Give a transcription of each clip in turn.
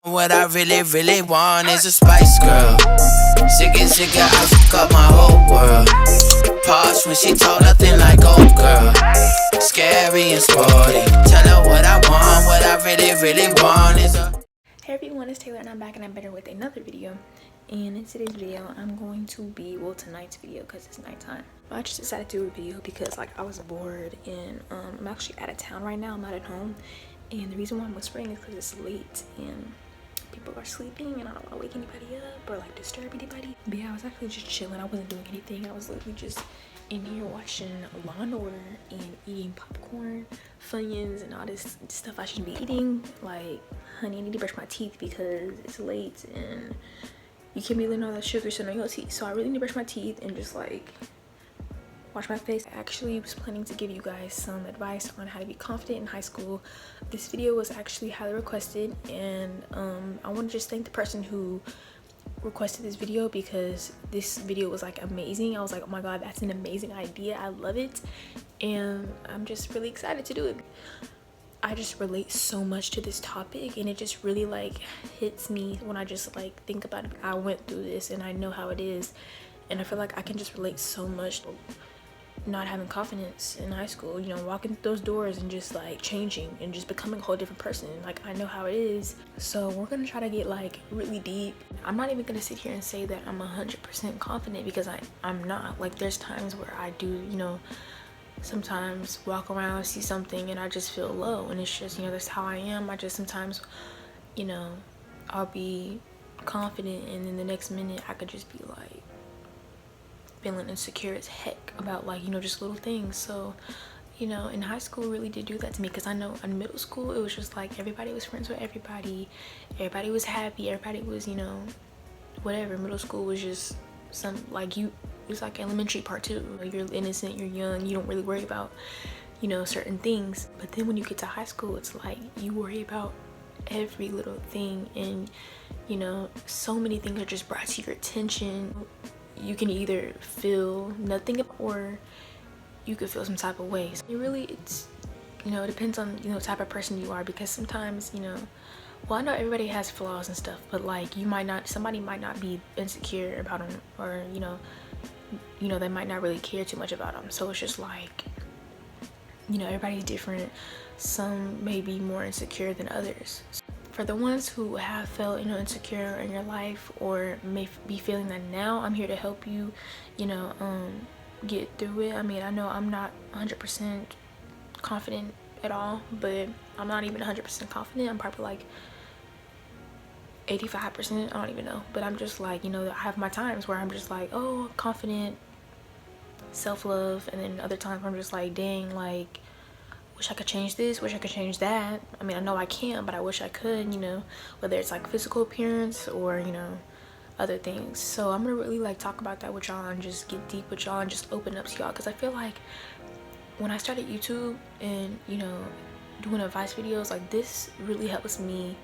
What I really want is a Spice Girl. Sick, I fuck up my whole world. Pause when she told nothing like old girl. Scary and sporty. Tell her what I want, what I really want is a... Hey everyone, it's Taylor and I'm back and I'm better with another video. And in today's video, I'm going to be, well, tonight's video because it's nighttime. I just decided to do a video because like I was bored and I'm actually out of town right now. I'm not at home. And the reason why I'm whispering is because it's late and people are sleeping and I don't want to wake anybody up or like disturb anybody. But yeah, I was actually just chilling. I wasn't doing anything. I was literally just in here watching Law and Order and eating popcorn, Funyuns, and all this stuff I shouldn't be eating. Like, honey, I need to brush my teeth because it's late and you can't be letting all that sugar sit on your teeth. So I really need to brush my teeth and just like wash my face. I actually was planning to give you guys some advice on how to be confident in high school. This video was actually highly requested and I want to just thank the person who requested this video because this video was like amazing. I was like, oh my god, that's an amazing idea, I love it, and I'm just really excited to do it. I just relate so much to this topic and it just really like hits me when I just like think about it. I went through this and I know how it is and I feel like I can just relate so much to not having confidence in high school, you know, walking through those doors and just like changing and just becoming a whole different person. Like, I know how it is. So we're gonna try to get like really deep. I'm not even gonna sit here and say that I'm 100% confident because I'm not. Like, there's times where I do, you know, sometimes walk around, see something and I just feel low, and it's just, you know, that's how I am. I just sometimes, you know, I'll be confident and then the next minute I could just be like feeling insecure as heck about like, you know, just little things. So, you know, in high school really did do that to me because I know in middle school it was just like everybody was friends with everybody was happy, everybody was, you know, whatever. Middle school was just some like it's like elementary part 2. You're innocent, you're young, you don't really worry about, you know, certain things. But then when you get to high school, it's like you worry about every little thing and, you know, so many things are just brought to your attention. You can either feel nothing or you could feel some type of way. So it's, you know, it depends on, you know, the type of person you are, because sometimes, you know, well, I know everybody has flaws and stuff, but like somebody might not be insecure about them, or you know they might not really care too much about them. So it's just like, you know, everybody's different. Some may be more insecure than others. For the ones who have felt, you know, insecure in your life or may be feeling that now, I'm here to help you, you know, get through it. I mean, I know I'm not 100% confident at all, but I'm not even 100% confident. I'm probably like 85%, I don't even know. But I'm just like, you know, I have my times where I'm just like, oh, confident, self-love, and then other times I'm just like, dang, like, wish I could change this, wish I could change that. I mean, I know I can, but I wish I could, you know, whether it's like physical appearance or, you know, other things. So I'm gonna really like talk about that with y'all and just get deep with y'all and just open up to y'all, because I feel like when I started YouTube and, you know, doing advice videos, like this really helps me,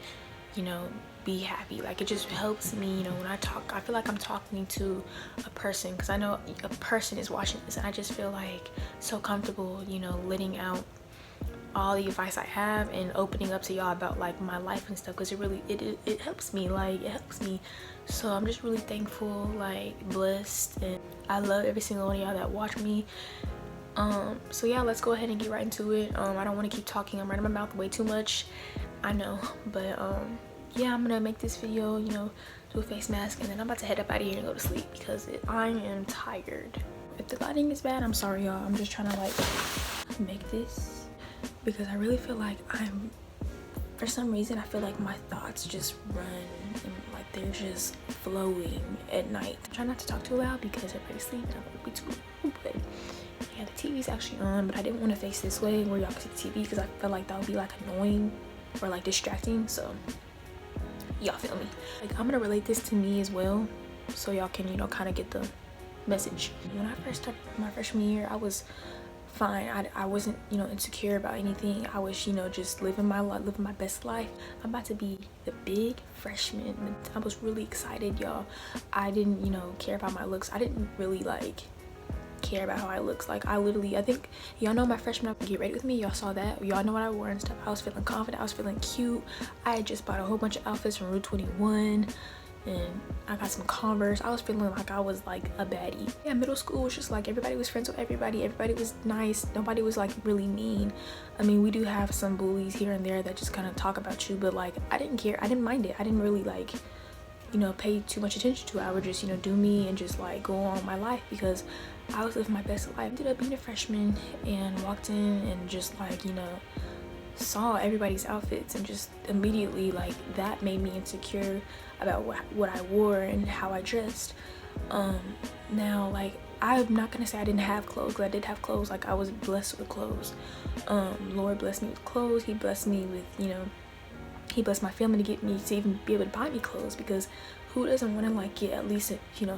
you know, be happy. Like, it just helps me, you know, when I talk, I feel like I'm talking to a person, because I know a person is watching this, and I just feel like so comfortable, you know, letting out all the advice I have and opening up to y'all about like my life and stuff, because it really it helps me. Like, it helps me. So I'm just really thankful, like blessed, and I love every single one of y'all that watch me. So yeah, let's go ahead and get right into it. I don't want to keep talking. I'm running my mouth way too much, I know, but yeah, I'm gonna make this video, you know, do a face mask, and then I'm about to head up out of here and go to sleep because I am tired. If the lighting is bad, I'm sorry y'all. I'm just trying to like make this because I really feel like for some reason I feel like my thoughts just run and like they're just flowing at night. I try not to talk too loud because everybody's sleeping. I don't want to be too loud, but yeah, the TV's actually on, but I didn't want to face this way where y'all can see the TV because I felt like that would be like annoying or like distracting. So y'all feel me? Like, I'm gonna relate this to me as well, so y'all can, you know, kind of get the message. When I first started my freshman year, I was fine. I wasn't, you know, insecure about anything. I was, you know, just living my life, living my best life. I'm about to be the big freshman. I was really excited, y'all. I didn't, you know, care about my looks. I didn't really like care about how I look. Like I think y'all know my freshman Get Ready With Me, y'all saw that, y'all know what I wore and stuff. I was feeling confident, I was feeling cute. I had just bought a whole bunch of outfits from Route 21 and I got some Converse. I was feeling like I was like a baddie. Yeah, middle school was just like everybody was friends with everybody was nice, nobody was like really mean. I mean, we do have some bullies here and there that just kind of talk about you, but like I didn't care, I didn't mind it. I didn't really like, you know, pay too much attention to it. I would just, you know, do me and just like go on my life because I was living my best life. I ended up being a freshman and walked in and just like, you know, saw everybody's outfits and just immediately like that made me insecure about what I wore and how I dressed. Now like I'm not gonna say I didn't have clothes, because I did have clothes. Like I was blessed with clothes. Lord blessed me with clothes. He blessed me with, you know, he blessed my family to get me to even be able to buy me clothes, because who doesn't want to like get at least you know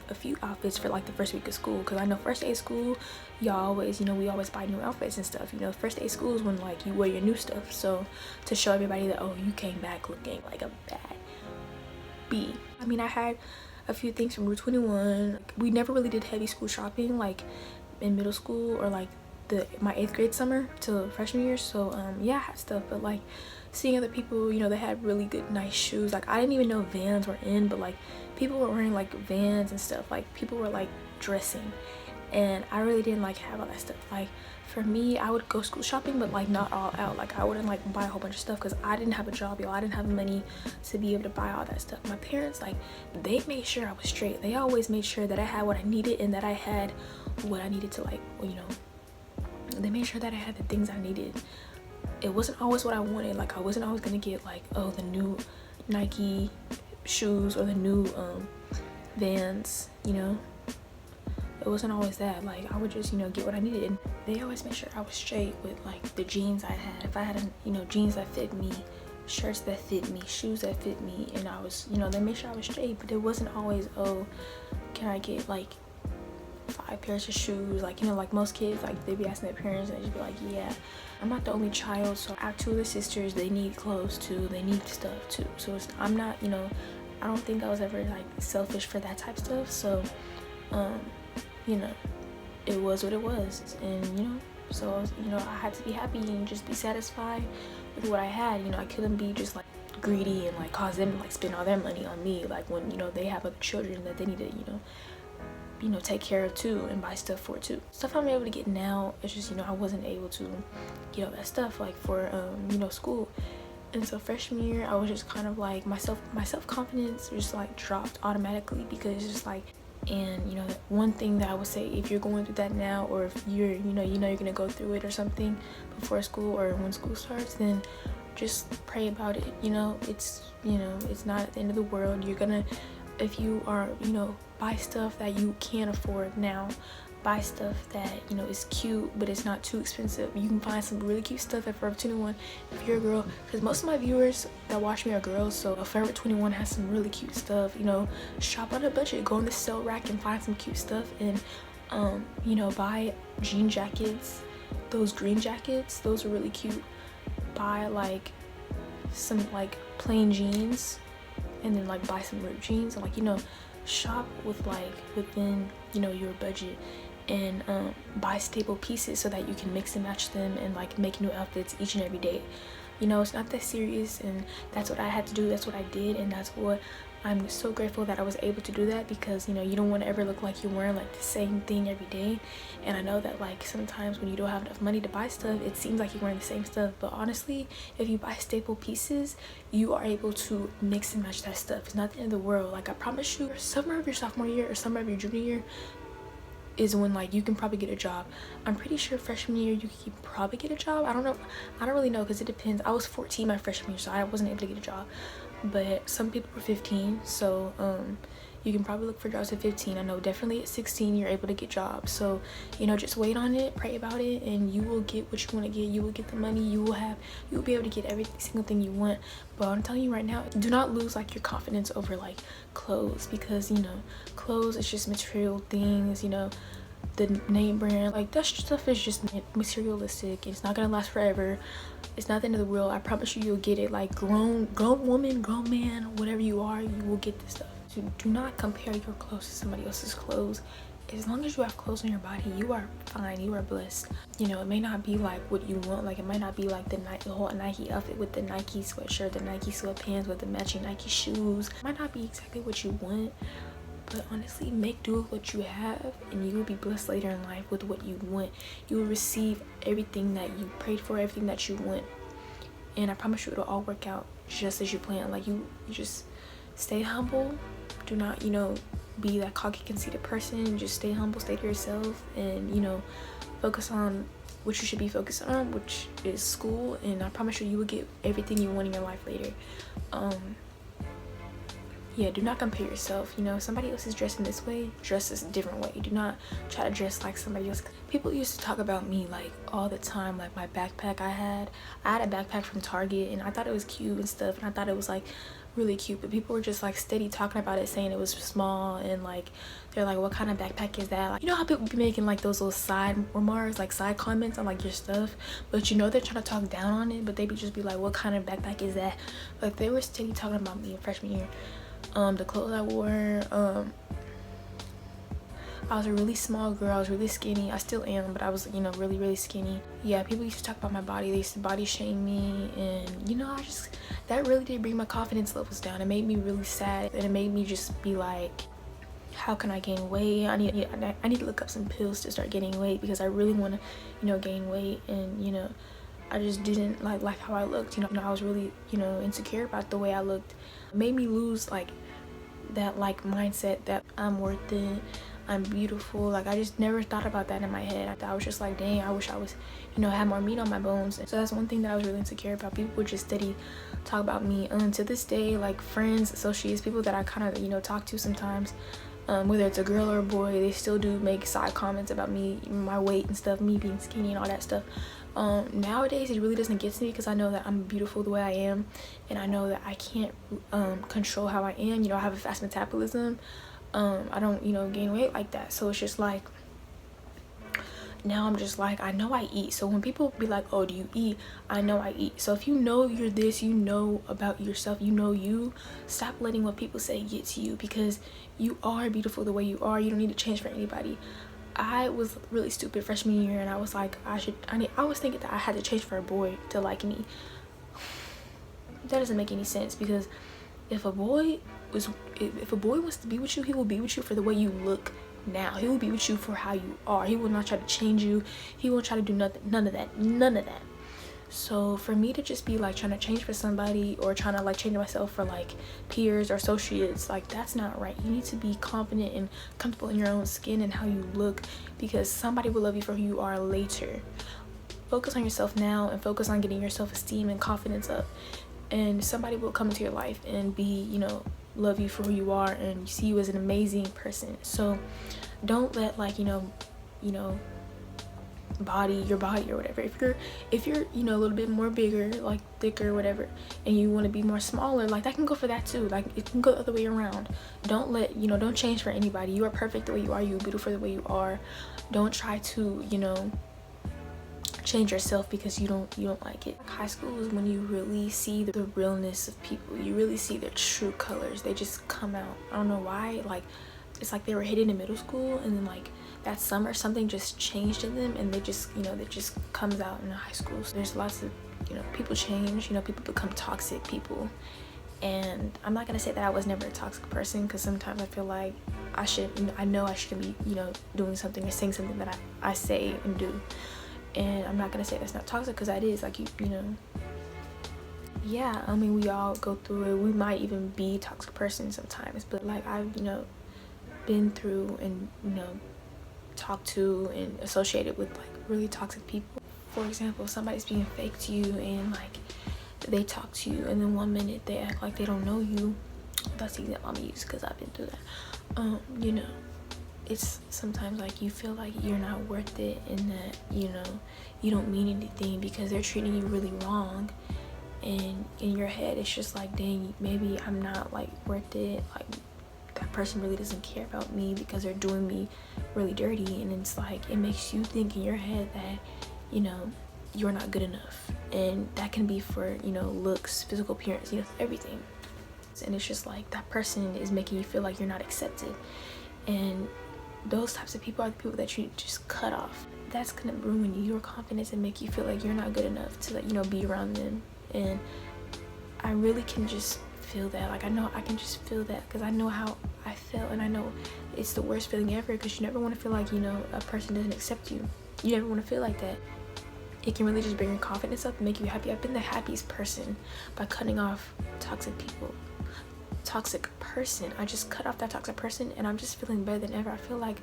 a few outfits for like the first week of school? Because I know first day of school y'all always, you know, we always buy new outfits and stuff. You know, first day of school is when like you wear your new stuff, so to show everybody that, oh, you came back looking like a bad bee. I mean, I had a few things from Route 21. We never really did heavy school shopping like in middle school or like my 8th grade summer till freshman year, so yeah, I had stuff. But like seeing other people, you know, they had really good nice shoes. Like I didn't even know Vans were in, but like people were wearing like Vans and stuff. Like people were like dressing, and I really didn't like have all that stuff. Like for me, I would go school shopping, but like not all out. Like I wouldn't like buy a whole bunch of stuff because I didn't have a job, y'all. I didn't have money to be able to buy all that stuff. My parents, like, they made sure I was straight. They always made sure that I had what I needed and that I had what I needed to, like, you know, they made sure that I had the things I needed. It wasn't always what I wanted. Like I wasn't always gonna get like, oh, the new Nike shoes or the new Vans, you know. It wasn't always that. Like I would just, you know, get what I needed. And they always made sure I was straight with like the jeans I had. If I had, you know, jeans that fit me, shirts that fit me, shoes that fit me, and I was, you know, they made sure I was straight. But it wasn't always, oh, can I get like 5 pairs of shoes? Like, you know, like most kids, like they'd be asking their parents and they'd just be like, yeah. I'm not the only child, so I have 2 other sisters. They need clothes too, they need stuff too. So I'm not, you know, I don't think I was ever like selfish for that type of stuff. So you know, it was what it was. And you know, so you know, I had to be happy and just be satisfied with what I had. You know, I couldn't be just like greedy and like cause them to like spend all their money on me, like when, you know, they have other children that they need to, you know, take care of too and buy stuff for too. Stuff I'm able to get now, it's just, you know, I wasn't able to get all that stuff like for you know, school. And so freshman year I was just kind of like my self-confidence just like dropped automatically, because it's just like, and you know, one thing that I would say, if you're going through that now, or if you're, you know you're gonna go through it or something before school or when school starts, then just pray about it. You know, it's, you know, it's not at the end of the world. You're gonna, if you are, you know, buy stuff that you can't afford now. Buy stuff that, you know, is cute but it's not too expensive. You can find some really cute stuff at Forever 21 if you're a girl, because most of my viewers that watch me are girls. So Forever 21 has some really cute stuff. You know, shop on a budget, go on the sale rack and find some cute stuff. And you know, buy jean jackets, those green jackets, those are really cute. Buy like some like plain jeans, and then like buy some ripped jeans, and like, you know, shop with like within, you know, your budget. And buy staple pieces so that you can mix and match them and like make new outfits each and every day. You know, it's not that serious, and that's what I had to do. That's what I did, and that's what I'm so grateful that I was able to do that, because, you know, you don't want to ever look like you're wearing like the same thing every day. And I know that like sometimes when you don't have enough money to buy stuff, it seems like you're wearing the same stuff, but honestly, if you buy staple pieces, you are able to mix and match that stuff. It's not the end of the world. Like I promise you, summer of your sophomore year or summer of your junior year is when like you can probably get a job. I'm pretty sure freshman year you can probably get a job. I don't know, I don't really know, because it depends. I was 14 my freshman year, so I wasn't able to get a job, but some people were 15, so you can probably look for jobs at 15. I know definitely at 16 you're able to get jobs. So, you know, just wait on it, pray about it, and you will get what you want to get. You will get the money, you will be able to get every single thing you want. But I'm telling you right now, do not lose like your confidence over like clothes, because, you know, clothes is just material things. You know, the name brand, like that stuff is just materialistic. It's not gonna last forever. It's not the end of the world. I promise you, you'll get it. Like grown woman, grown man, whatever you are, you will get this stuff. So do not compare your clothes to somebody else's clothes. as long as you have clothes on your body, you are fine, you are blessed. You know, it may not be like what you want, like it might not be like the whole Nike outfit with the Nike sweatshirt, the Nike sweatpants with the matching Nike shoes. It might not be exactly what you want, but honestly, make do with what you have, and you will be blessed later in life with what you want. You will receive everything that you prayed for, everything that you want, and I promise you it'll all work out just as you plan. Like you just stay humble. Do not, you know, be that cocky, conceited person. Just stay humble, stay to yourself, and, you know, focus on what you should be focused on, which is school, and I promise you will get everything you want in your life later. Yeah, do not compare yourself. You know, if somebody else is dressing this way, dress this different way. Do not try to dress like somebody else. People used to talk about me like all the time, like my backpack I had a backpack from Target, and I thought it was cute and stuff, and I thought it was like really cute, but people were just like steady talking about it, saying it was small, and like they're like, what kind of backpack is that? Like, you know how people be making like those little side remarks, like side comments on like your stuff, but you know they're trying to talk down on it, but they be just be like, what kind of backpack is that? Like they were steady talking about me in freshman year. The clothes I wore, I was a really small girl, I was really skinny. I still am, but I was, you know, really skinny. Yeah, people used to talk about my body, they used to body shame me, and you know, that really did bring my confidence levels down. It made me really sad, and it made me just be like, how can I gain weight? I need to look up some pills to start gaining weight, because I really want to, you know, gain weight. And you know, I just didn't like how I looked. You know, I was really, you know, insecure about the way I looked. It made me lose like that like mindset that I'm worth it, I'm beautiful. Like I just never thought about that in my head. I was just like, dang, I wish I was, you know, had more meat on my bones. So that's one thing that I was really insecure about. People would just steady talk about me, to this day, like friends, associates, people that I kind of, you know, talk to sometimes, whether it's a girl or a boy, they still do make side comments about me, my weight and stuff, me being skinny and all that stuff. Nowadays it really doesn't get to me, because I know that I'm beautiful the way I am, and I know that I can't control how I am. You know, I have a fast metabolism. I don't, you know, gain weight like that. So it's just like, now I'm just like, I know I eat. So when people be like, oh, do you eat? I know I eat. So if you know you're this, you know about yourself, you know, you stop letting what people say get to you, because you are beautiful the way you are. You don't need to change for anybody. I was really stupid freshman year, and I was like, I was thinking that I had to change for a boy to like me. That doesn't make any sense, because if a boy wants to be with you, he will be with you for the way you look now. He will be with you for how you are. He will not try to change you. He won't try to do none of that. So for me to just be like trying to change for somebody, or trying to like change myself for like peers or associates, like that's not right. You need to be confident and comfortable in your own skin and how you look, because somebody will love you for who you are later. Focus on yourself now, and focus on getting your self-esteem and confidence up, and somebody will come into your life and be, you know, love you for who you are and see you as an amazing person. So don't let like, you know, your body or whatever, if you're you know, a little bit more bigger, like thicker, whatever, and you want to be more smaller, like that can go for that too. Like it can go the other way around. Don't let, you know, don't change for anybody. You are perfect the way you are. You're beautiful the way you are. Don't try to, you know, change yourself because you don't like it. High school is when you really see the realness of people. You really see their true colors. They just come out. I don't know why. Like it's like they were hidden in middle school, and then like that summer something just changed in them, and they just, you know, that just comes out in high school. So there's lots of, you know, people change, you know, people become toxic people. And I'm not gonna say that I was never a toxic person, because sometimes I feel like I know I shouldn't be, you know, doing something or saying something that I say and do. And I'm not gonna say that's not toxic, because that is, like, you know, yeah, I mean, we all go through it. We might even be a toxic person sometimes, but like I've, you know, been through and, you know, talked to and associated with like really toxic people. For example, somebody's being fake to you, and like they talk to you, and then 1 minute they act like they don't know you. That's the example I'm gonna use, because I've been through that. You know, it's sometimes like you feel like you're not worth it, and that, you know, you don't mean anything because they're treating you really wrong, and in your head it's just like, dang, maybe I'm not like worth it. Like that person really doesn't care about me because they're doing me really dirty. And it's like, it makes you think in your head that, you know, you're not good enough. And that can be for, you know, looks, physical appearance, you know, everything. And it's just like that person is making you feel like you're not accepted. And those types of people are the people that you just cut off. That's gonna ruin your confidence and make you feel like you're not good enough to, like, you know, be around them. And I really can just feel that. Like, I know I can just feel that because I know how I felt, and I know it's the worst feeling ever, because you never want to feel like, you know, a person doesn't accept you. You never want to feel like that. It can really just bring your confidence up and make you happy. I've been the happiest person by cutting off toxic people. Toxic person. I just cut off that toxic person and I'm just feeling better than ever. I feel like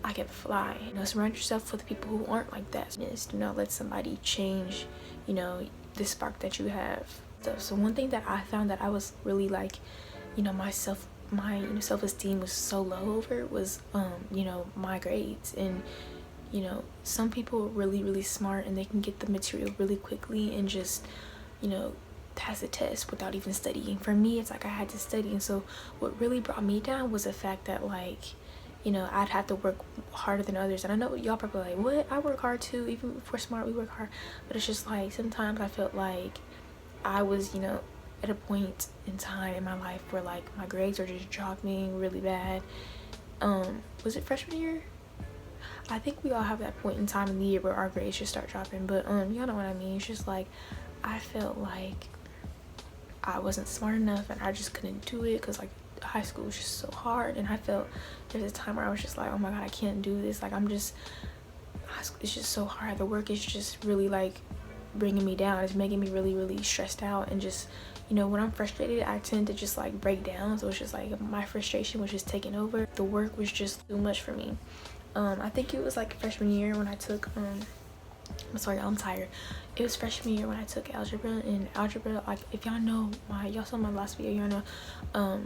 I can fly. You know, surround yourself with people who aren't like that. Do not let somebody change, you know, the spark that you have. So one thing that I found that I was really like, you know, my self-esteem was so low over was you know, my grades. And you know, some people are really smart and they can get the material really quickly and just, you know, pass the test without even studying. For me, it's like I had to study. And so what really brought me down was the fact that, like, you know, I'd have to work harder than others. And I know y'all probably like, what? I work hard too. Even if we're smart, we work hard. But it's just like sometimes I felt like I was, you know, at a point in time in my life where like my grades are just dropping really bad. Was it freshman year? I think we all have that point in time in the year where our grades just start dropping. But y'all know what I mean. It's just like I felt like I wasn't smart enough and I just couldn't do it because like high school was just so hard. And I felt there was a time where I was just like, oh my god, I can't do this. Like it's just so hard. The work is just really like bringing me down. It's making me really stressed out. And just, you know, when I'm frustrated, I tend to just like break down. So it's just like my frustration was just taking over. The work was just too much for me. I think it was like freshman year when I took I'm sorry, I'm tired. It was freshman year when I took algebra. And algebra, like, if y'all know y'all saw my last video, y'all know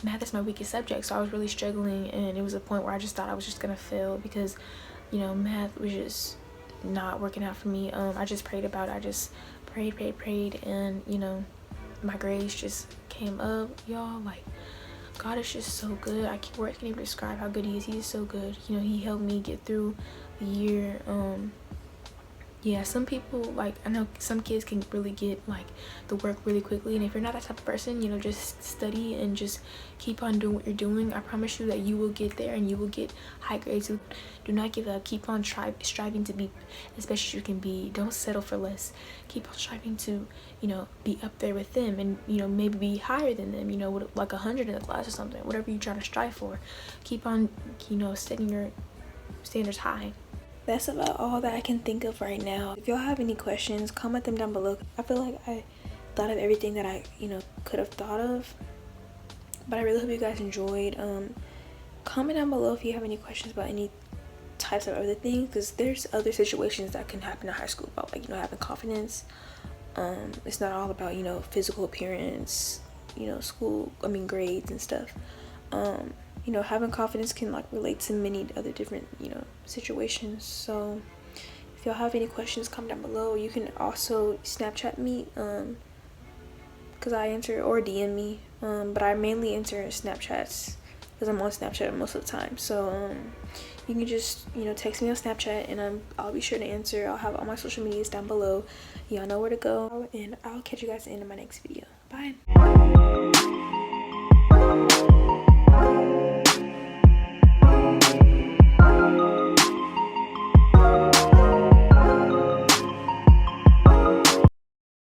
math is my weakest subject. So I was really struggling, and it was a point where I just thought I was just gonna fail because, you know, math was just not working out for me. I just prayed about it. I just prayed, and you know, my grades just came up, y'all. Like, God is just so good. Words can't even describe how good he is. He is so good. You know, he helped me get through the year. Yeah, some people, like, I know some kids can really get like the work really quickly, and if you're not that type of person, you know, just study and just keep on doing what you're doing. I promise you that you will get there and you will get high grades. Do not give up. Keep on striving to be as best as you can be. Don't settle for less. Keep on striving to, you know, be up there with them, and you know, maybe be higher than them, you know, with like 100 in the class or something. Whatever you try to strive for, keep on, you know, setting your standards high. That's about all that I can think of right now. If y'all have any questions, comment them down below. I feel like I thought of everything that I, you know, could have thought of. But I really hope you guys enjoyed. Comment down below if you have any questions about any types of other things, because there's other situations that can happen in high school about, like, you know, having confidence. It's not all about, you know, physical appearance, you know, grades and stuff. You know, having confidence can like relate to many other different, you know, situations. So if y'all have any questions, comment down below. You can also Snapchat me, because I answer, or DM me, but I mainly answer Snapchats because I'm on Snapchat most of the time. So you can just, you know, text me on Snapchat, and I'll be sure to answer. I'll have all my social medias down below. Y'all know where to go, and I'll catch you guys at the end of my next video. Bye.